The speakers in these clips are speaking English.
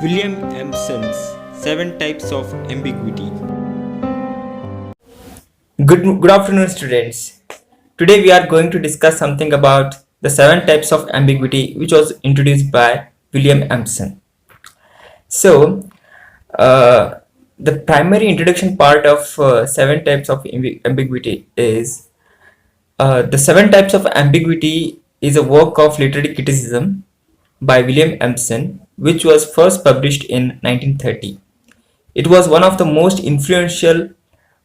William Empson's 7 Types of Ambiguity. Good afternoon, students. Today we are going to discuss something about the 7 types of ambiguity which was introduced by William Empson. So, the primary introduction part of 7 types of ambiguity is the 7 types of ambiguity is a work of literary criticism by William Empson, which was first published in 1930. It was one of the most influential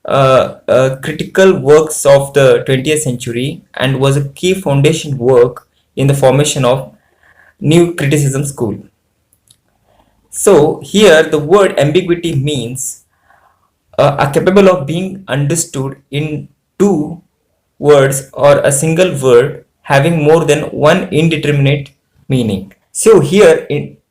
critical works of the 20th century and was a key foundation work in the formation of new criticism school. So here the word ambiguity means are capable of being understood in two words or a single word having more than one indeterminate meaning. So here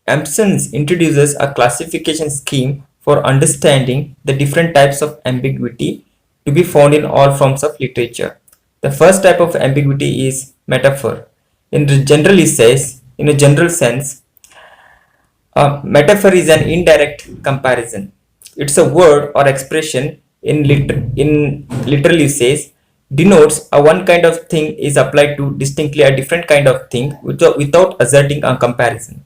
Empson introduces a classification scheme for understanding the different types of ambiguity to be found in all forms of literature. The first type of ambiguity is metaphor. Generally says, in a general sense, a metaphor is an indirect comparison. It's a word or expression in literal usage denotes a one kind of thing is applied to distinctly a different kind of thing without asserting a comparison.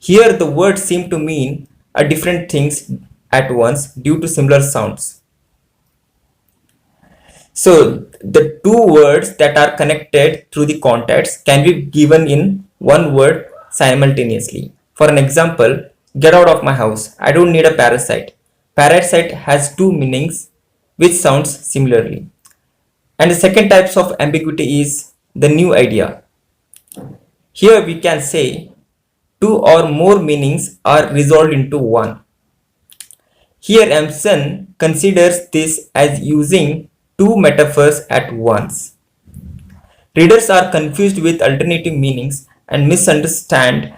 Here the words seem to mean a different things at once due to similar sounds. So the two words that are connected through the context can be given in one word simultaneously. For an example, get out of my house. I don't need a parasite. Parasite has two meanings which sounds similarly. And the second types of ambiguity is the new idea. Here we can say two or more meanings are resolved into one. Here Empson considers this as using two metaphors at once. Readers are confused with alternative meanings and misunderstand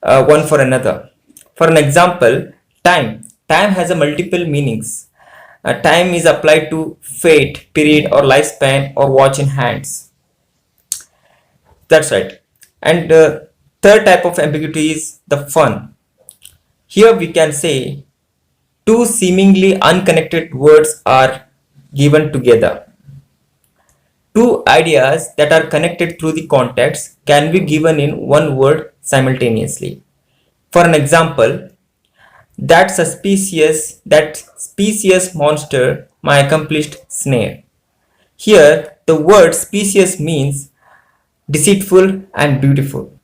one for another. For an example, time. Time has a multiple meanings. Time is applied to fate, period, or lifespan, or watch in hands. That's right. And the third type of ambiguity is the fun. Here we can say two seemingly unconnected words are given together. Two ideas that are connected through the context can be given in one word simultaneously. For an example, that specious monster, my accomplished snare. Here, the word specious means deceitful and beautiful.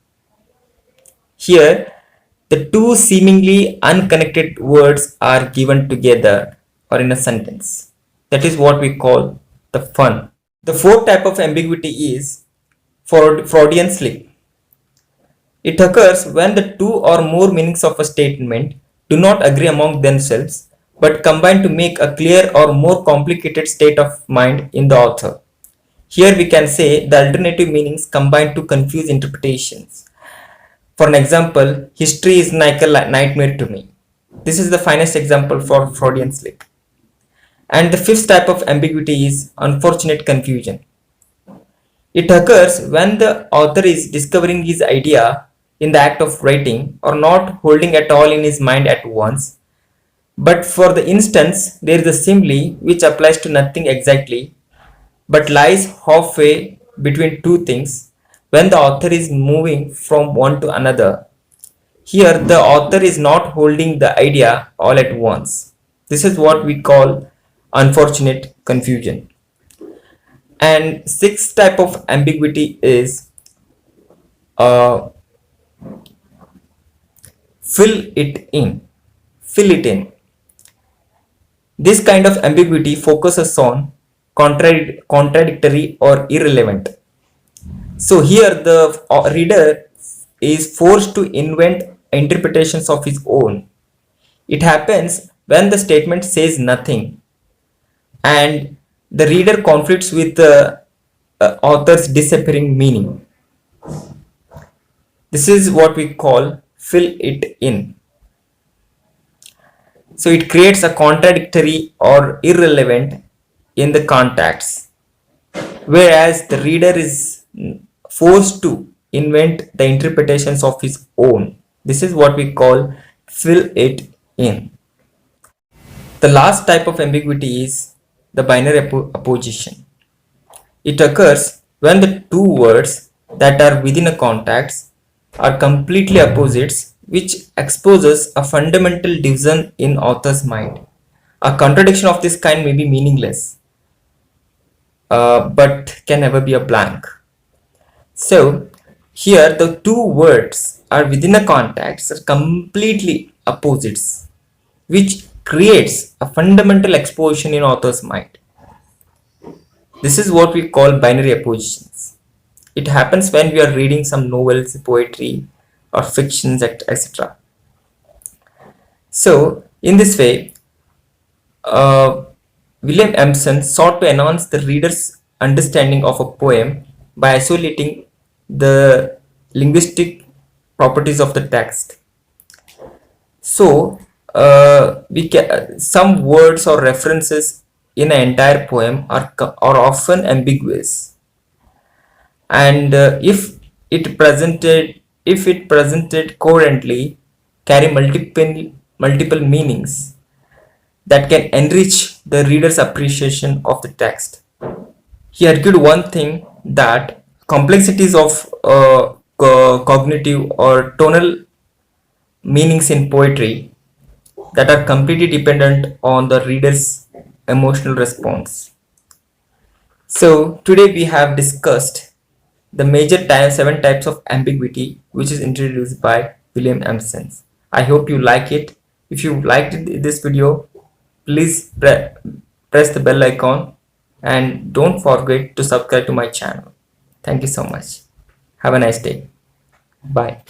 Here, the two seemingly unconnected words are given together or in a sentence. That is what we call the fun. The fourth type of ambiguity is Freudian slip. It occurs when the two or more meanings of a statement do not agree among themselves but combine to make a clear or more complicated state of mind in the author. Here we can say the alternative meanings combine to confuse interpretations. For an example, history is like a nightmare to me. This is the finest example for Freudian slip. And the fifth type of ambiguity is unfortunate confusion. It occurs when the author is discovering his idea in the act of writing or not holding at all in his mind at once. But for the instance, there is a simile which applies to nothing exactly but lies halfway between two things when the author is moving from one to another. Here the author is not holding the idea all at once. This is what we call unfortunate confusion. And sixth type of ambiguity is fill it in. Fill it in. This kind of ambiguity focuses on contradictory or irrelevant. So here the reader is forced to invent interpretations of his own. It happens when the statement says nothing and the reader conflicts with the author's disappearing meaning. This is what we call fill it in. So it creates a contradictory or irrelevant in the context, whereas the reader is forced to invent the interpretations of his own. This is what we call fill it in. The last type of ambiguity is the binary opposition. It occurs when the two words that are within a context are completely opposites, which exposes a fundamental division in author's mind. A contradiction of this kind may be meaningless, but can never be a blank. So here the two words are within a context are completely opposites, which creates a fundamental exposition in author's mind. This is what we call binary oppositions. It happens when we are reading some novels, poetry, or fictions, etc. So, in this way, uh, William Empson sought to enhance the reader's understanding of a poem by isolating the linguistic properties of the text. So, some words or references in an entire poem are often ambiguous, and if it presented coherently, carry multiple meanings that can enrich the reader's appreciation of the text. He argued one thing, that complexities of cognitive or tonal meanings in poetry that are completely dependent on the reader's emotional response. So today we have discussed the major seven types of ambiguity, which is introduced by William Empson. I hope you like it. If you liked this video, please press the bell icon and don't forget to subscribe to my channel. Thank you so much. Have a nice day. Bye.